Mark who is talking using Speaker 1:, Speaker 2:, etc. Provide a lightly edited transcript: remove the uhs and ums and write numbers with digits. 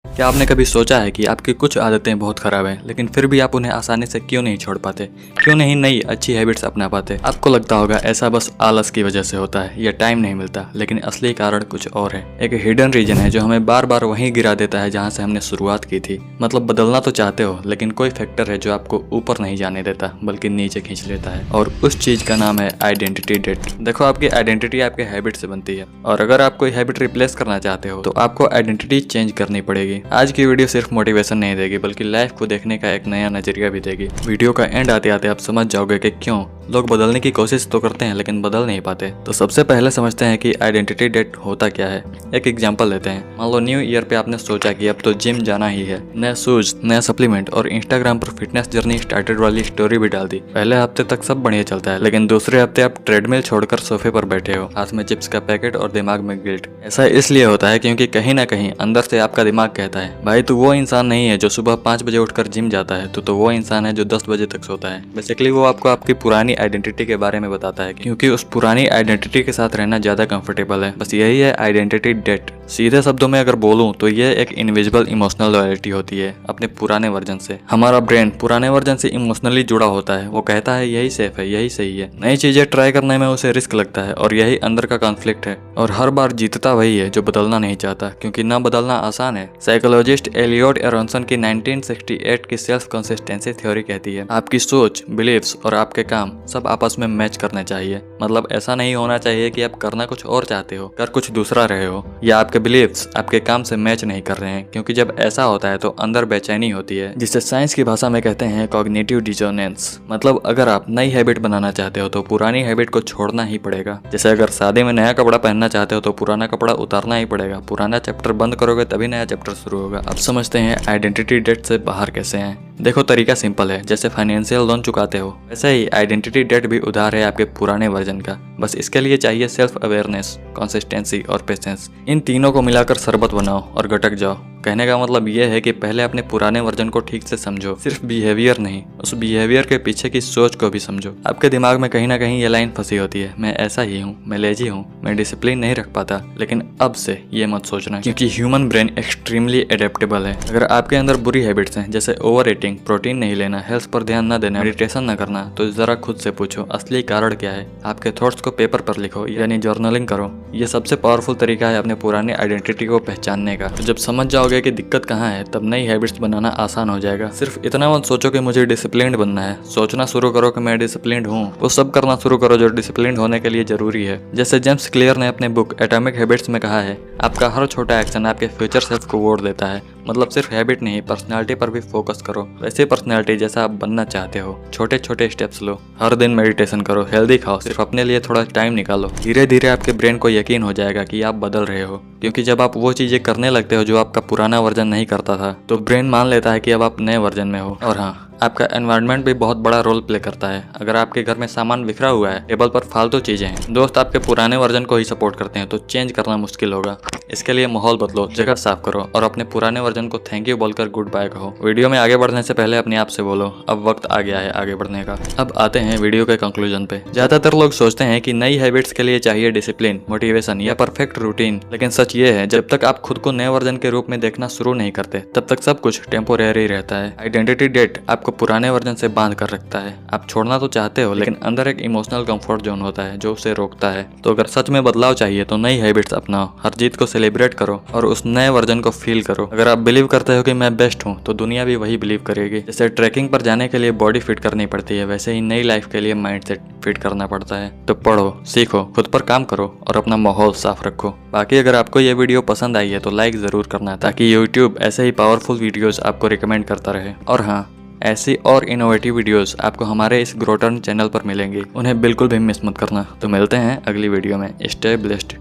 Speaker 1: क्या आपने कभी सोचा है कि आपकी कुछ आदतें बहुत खराब हैं, लेकिन फिर भी आप उन्हें आसानी से क्यों नहीं छोड़ पाते? क्यों नहीं नई अच्छी हैबिट्स अपना पाते? आपको लगता होगा ऐसा बस आलस की वजह से होता है या टाइम नहीं मिलता, लेकिन असली कारण कुछ और है। एक हिडन रीजन है जो हमें बार बार वहीं गिरा देता है जहाँ से हमने शुरुआत की थी। मतलब बदलना तो चाहते हो, लेकिन कोई फैक्टर है जो आपको ऊपर नहीं जाने देता बल्कि नीचे खींच लेता है, और उस चीज का नाम है आइडेंटिटी डेट। देखो, आपकी आइडेंटिटी आपके हैबिट से बनती है, और अगर आप कोई हैबिट रिप्लेस करना चाहते हो तो आपको आइडेंटिटी चेंज करनी पड़ेगी। आज की वीडियो सिर्फ मोटिवेशन नहीं देगी, बल्कि लाइफ को देखने का एक नया नजरिया भी देगी। वीडियो का एंड आते आते आप समझ जाओगे कि क्यों लोग बदलने की कोशिश तो करते हैं लेकिन बदल नहीं पाते। तो सबसे पहले समझते हैं कि आइडेंटिटी डेट होता क्या है। एक एग्जांपल लेते हैं। मान लो न्यू ईयर पे आपने सोचा कि अब तो जिम जाना ही है, नया शूज, नया सप्लीमेंट और इंस्टाग्राम पर फिटनेस जर्नी स्टार्टेड वाली स्टोरी भी डाल दी। पहले हफ्ते तक सब बढ़िया चलता है, लेकिन दूसरे हफ्ते आप ट्रेडमिल छोड़कर सोफे पर बैठे हो, हाथ में चिप्स का पैकेट और दिमाग में गिल्ट। ऐसा इसलिए होता है क्योंकि कहीं ना कहीं अंदर से आपका दिमाग कहता है, भाई तू वो इंसान नहीं है जो सुबह 5 बजे उठकर जिम जाता है, तो वो इंसान है जो 10 बजे तक सोता है। बेसिकली वो आपको आपकी पुरानी आइडेंटिटी के बारे में बताता है, क्योंकि उस पुरानी आइडेंटिटी के साथ रहना ज्यादा कंफर्टेबल है। बस यही है आइडेंटिटी डेट। सीधे शब्दों में अगर बोलूं तो ये एक इनविजिबल इमोशनल लॉयल्टी होती है अपने पुराने वर्जन से। हमारा ब्रेन पुराने वर्जन से इमोशनली जुड़ा होता है। वो कहता है यही सेफ है, यही सही है। नई चीजें ट्राई करने में उसे रिस्क लगता है, और यही अंदर का कॉन्फ्लिक्ट है। और हर बार जीतता वही है जो बदलना नहीं चाहता, क्योंकि ना बदलना आसान है। साइकोलॉजिस्ट एलियट एरोनसन की 1968 की सेल्फ कंसिस्टेंसी थ्योरी कहती है, आपकी सोच, बिलीव्स और आपके काम सब आपस में मैच करने चाहिए। मतलब ऐसा नहीं होना चाहिए कि आप करना कुछ और चाहते हो, कर कुछ दूसरा रहे हो, या आपके बिलीव्स आपके काम से मैच नहीं कर रहे हैं। क्योंकि जब ऐसा होता है तो अंदर बेचैनी होती है, जिसे साइंस की भाषा में कहते हैं कॉग्निटिव डिसोनेंस। मतलब अगर आप नई हैबिट बनाना चाहते हो तो पुरानी हैबिट को छोड़ना ही पड़ेगा। जैसे अगर शादी में नया कपड़ा पहनना चाहते हो तो पुराना कपड़ा उतारना ही पड़ेगा। पुराना चैप्टर बंद करोगे तभी नया चैप्टर शुरू होगा। अब समझते हैं आइडेंटिटी डेट से बाहर कैसे हैं। देखो, तरीका सिंपल है। जैसे फाइनेंशियल लोन चुकाते हो, वैसे ही आइडेंटिटी डेट भी उधार है आपके पुराने वर्जन का। बस इसके लिए चाहिए सेल्फ अवेयरनेस, कंसिस्टेंसी और पेशेंस। इन तीनों को मिलाकर शरबत बनाओ और गटक जाओ। कहने का मतलब ये है कि पहले अपने पुराने वर्जन को ठीक से समझो, सिर्फ बिहेवियर नहीं, उस बिहेवियर के पीछे की सोच को भी समझो। आपके दिमाग में कहीं ना कहीं ये लाइन फंसी होती है, मैं ऐसा ही हूँ, मैं लेजी हूँ, मैं डिसिप्लिन नहीं रख पाता। लेकिन अब से ये मत सोचना, क्योंकि ह्यूमन ब्रेन एक्सट्रीमली एडेप्टेबल है। अगर आपके अंदर बुरी हैबिट्स हैं, जैसे ओवर ईटिंग, प्रोटीन नहीं लेना, हेल्थ पर ध्यान न देना, मेडिटेशन न करना, तो जरा खुद से पूछो असली कारण क्या है। आपके थॉट्स को पेपर पर लिखो, यानी जर्नलिंग करो। ये सबसे पावरफुल तरीका है अपने पुराने आइडेंटिटी को पहचानने का। तो जब समझ जाओगे कि दिक्कत कहाँ है, तब नई हैबिट्स बनाना आसान हो जाएगा। सिर्फ इतना मत सोचो कि मुझे डिसिप्लिन्ड बनना है, सोचना शुरू करो कि मैं डिसिप्लिन्ड हूँ। वो सब करना शुरू करो जो डिसिप्लिन्ड होने के लिए जरूरी है। जैसे जेम्स क्लियर ने अपने बुक एटॉमिक हैबिट्स में कहा है, आपका हर छोटा एक्शन आपके फ्यूचर सेल्फ को वोट देता है। मतलब सिर्फ हैबिट नहीं, पर्सनालिटी पर भी फोकस करो। वैसे पर्सनालिटी जैसा आप बनना चाहते हो। छोटे छोटे स्टेप्स लो, हर दिन मेडिटेशन करो, हेल्दी खाओ, सिर्फ अपने लिए थोड़ा टाइम निकालो। धीरे धीरे आपके ब्रेन को यकीन हो जाएगा कि आप बदल रहे हो। क्योंकि जब आप वो चीजें करने लगते हो जो आपका पुराना वर्जन नहीं करता था, तो ब्रेन मान लेता है कि अब आप नए वर्जन में हो। और हाँ, आपका एनवायरनमेंट भी बहुत बड़ा रोल प्ले करता है। अगर आपके घर में सामान बिखरा हुआ है, टेबल पर फालतू चीजें हैं, दोस्त आपके पुराने वर्जन को ही सपोर्ट करते हैं, तो चेंज करना मुश्किल होगा। इसके लिए माहौल बदलो, जगह साफ करो और अपने पुराने वर्जन को थैंक यू बोलकर गुड बाय कहो। वीडियो में आगे बढ़ने से पहले अपने आप से बोलो, अब वक्त आ गया है आगे बढ़ने का। अब आते हैं वीडियो के कंक्लूजन पे। ज्यादातर लोग सोचते हैं कि नई हैबिट्स के लिए चाहिए डिसिप्लिन, मोटिवेशन या परफेक्ट रूटीन। लेकिन सच ये है, जब तक आप खुद को नए वर्जन के रूप में देखना शुरू नहीं करते, तब तक सब कुछ टेम्पोरेरी रहता है। आइडेंटिटी डेट आपको पुराने वर्जन से बांध कर रखता है। आप छोड़ना तो चाहते हो, लेकिन अंदर एक इमोशनल कंफर्ट जोन होता है जो उसे रोकता है। तो अगर सच में बदलाव चाहिए तो नई हैबिट्स अपनाओ, हर जीत को सेलिब्रेट करो और उस नए वर्जन को फील करो। अगर आप बिलीव करते हो कि मैं बेस्ट हूँ, तो दुनिया भी वही बिलीव करेगी। जैसे ट्रैकिंग पर जाने के लिए बॉडी फिट करनी पड़ती है, वैसे ही नई लाइफ के लिए माइंडसेट फिट करना पड़ता है। तो पढ़ो, सीखो, खुद पर काम करो और अपना माहौल साफ रखो। बाकी अगर आपको ये वीडियो पसंद आई है तो लाइक जरूर करना, ताकि यूट्यूब ऐसे ही पावरफुल वीडियोस आपको रिकमेंड करता रहे। और हाँ, ऐसी और इनोवेटिव वीडियोस आपको हमारे इस ग्रोटर्न चैनल पर मिलेंगी, उन्हें बिल्कुल भी मिस मत करना। तो मिलते हैं अगली वीडियो में। Stay blessed.